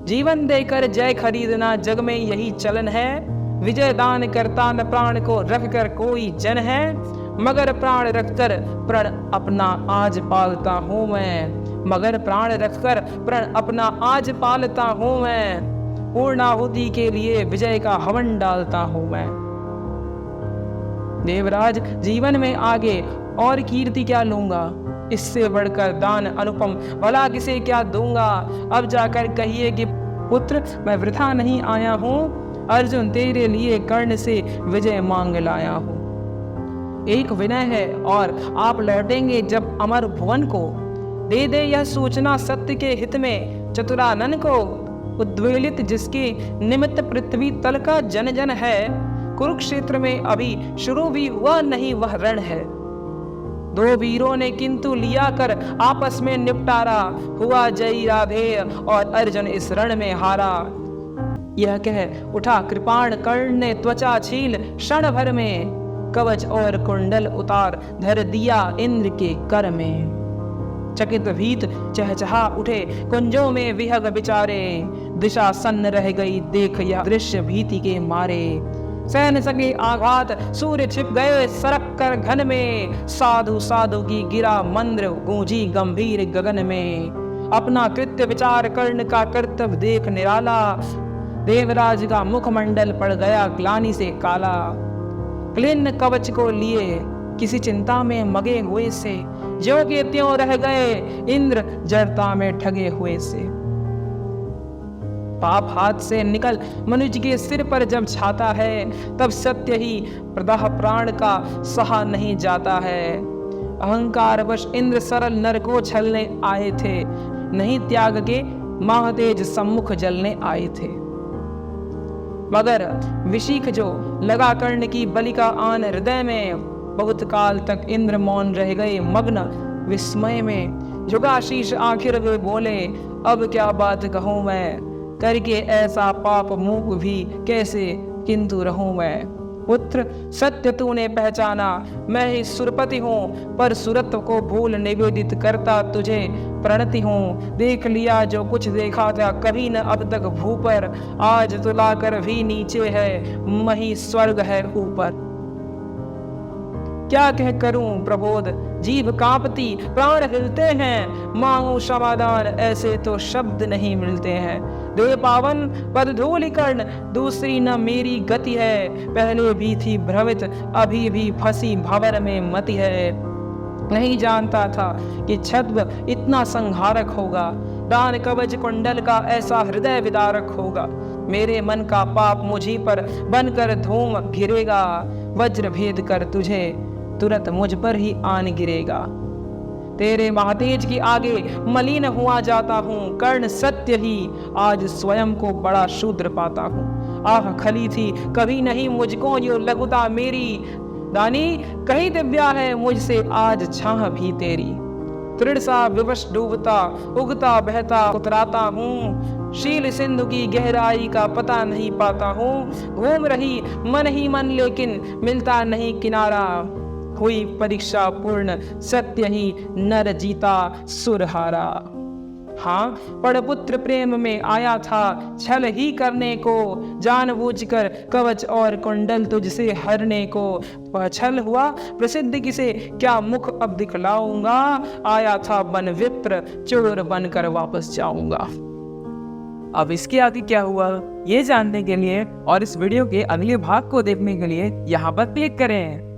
जीवन देकर जय खरीदना जग में यही चलन है। विजय दान करता न प्राण को रख कर कोई जन है। मगर प्राण रखकर प्रण अपना आज पालता हूँ मैं। मगर प्राण रखकर प्रण अपना आज पालता हूँ मैं। पूर्णाहुति के लिए विजय का हवन डालता हूँ मैं। देवराज, जीवन में आगे और कीर्ति क्या लूंगा, इससे बढ़कर दान अनुपम भला किसे क्या दूंगा। अब जाकर कहिए कि पुत्र मैं वृथा नहीं आया हूँ। अर्जुन तेरे लिए कर्ण से विजय मांग लाया हूँ। एक विनय है और आप लौटेंगे जब अमर भुवन को। दे दे यह सूचना सत्य के हित में चतुरानन को। उद्वेलित जिसके निमित्त पृथ्वी तल का जन जन है। कुरुक्षेत्र में अभी शुरू भी हुआ नहीं वह रण है। दो वीरों ने किंतु लिया कर आपस में निपटारा। हुआ जयी राधेय और अर्जुन इस रण में हारा। यह कह उठा कृपाण कर्ण ने त्वचा छील क्षण भर में। कवच और कुंडल उतार धर दिया इंद्र के कर में। चकित भीत चहचहा उठे कुंजों में विहग बिचारे। दिशा सन्न रह गई देख यह दृश्य भीति के मारे। सहन सके आघात सूर्य छिप गए सरक कर घन में। साधु साधु की गिरा मंद्र गूंजी गंभीर गगन में। अपना कृत्य विचार कर्ण का कर्तव्य देख निराला। देवराज का मुखमंडल पड़ गया ग्लानि से काला। क्लिन्न कवच को लिए किसी चिंता में मगे हुए से। ज्यों के त्यों रह गए इंद्र जड़ता में ठगे हुए से। पाप हाथ से निकल मनुष्य के सिर पर जब छाता है। तब सत्य ही प्रदाह प्राण का सहा नहीं जाता है। अहंकार वश इंद्र सरल नर को छलने आए थे। नहीं त्याग के महातेज सम्मुख जलने आए थे। मगर विशीख जो लगा कर्ण की बलि का आन हृदय में। बहुत काल तक इंद्र मौन रह गए मग्न विस्मय में। झुका शीश आखिर वे बोले अब क्या बात कहूँ मैं। करके ऐसा पाप मुख भी कैसे किंतु रहूं मैं। पुत्र सत्य तूने पहचाना मैं ही सुरपति हूँ। पर सुरत्व को भूल निवेदित करता तुझे प्रणति हूँ। देख लिया जो कुछ देखा था कभी न अब तक भू पर। आज तुला कर भी नीचे है मही स्वर्ग है ऊपर। क्या कह करूं प्रबोध जीभ कांपती प्राण हिलते हैं। मांगू समाधान ऐसे तो शब्द नहीं मिलते हैं। दे पावन पद धूलि कर्ण दूसरी न मेरी गति है। पहले भी थी भ्रमित अभी भी फंसी भंवर में मति है। नहीं जानता था कि छद्म इतना संहारक होगा। दान कवच कुंडल का ऐसा हृदय विदारक होगा। मेरे मन का पाप मुझी पर बनकर धूम घिरेगा। वज्र भेद कर तुझे तुरंत मुझ पर ही आन गिरेगा। तेरे महातेज के आगे मलिन हुआ जाता हूँ। कर्ण सत्य ही आज स्वयं को बड़ा शूद्र पाता हूँ। आह खली थी कभी नहीं मुझको यो लघुता मेरी। दानी कहीं दिव्या है मुझसे आज छाह भी तेरी। तृण सा विवश डूबता उगता बहता उतराता हूँ। शील सिंधु की गहराई का पता नहीं पाता हूँ। घूम रही मन ही मन लेकिन मिलता नहीं किनारा। हुई परीक्षा पूर्ण सत्य ही नर जीता सुरहारा। हाँ पड़पुत्र प्रेम में आया था छल ही करने को। जानबूझकर कवच और कुंडल तुझसे हरने को। वह छल हुआ प्रसिद्ध किसे क्या मुख अब दिखलाऊंगा। आया था बन विप्र चोर बनकर वापस जाऊंगा। अब इसके आगे क्या हुआ ये जानने के लिए और इस वीडियो के अगले भाग को देखने के लिए यहाँ पर क्लिक करें।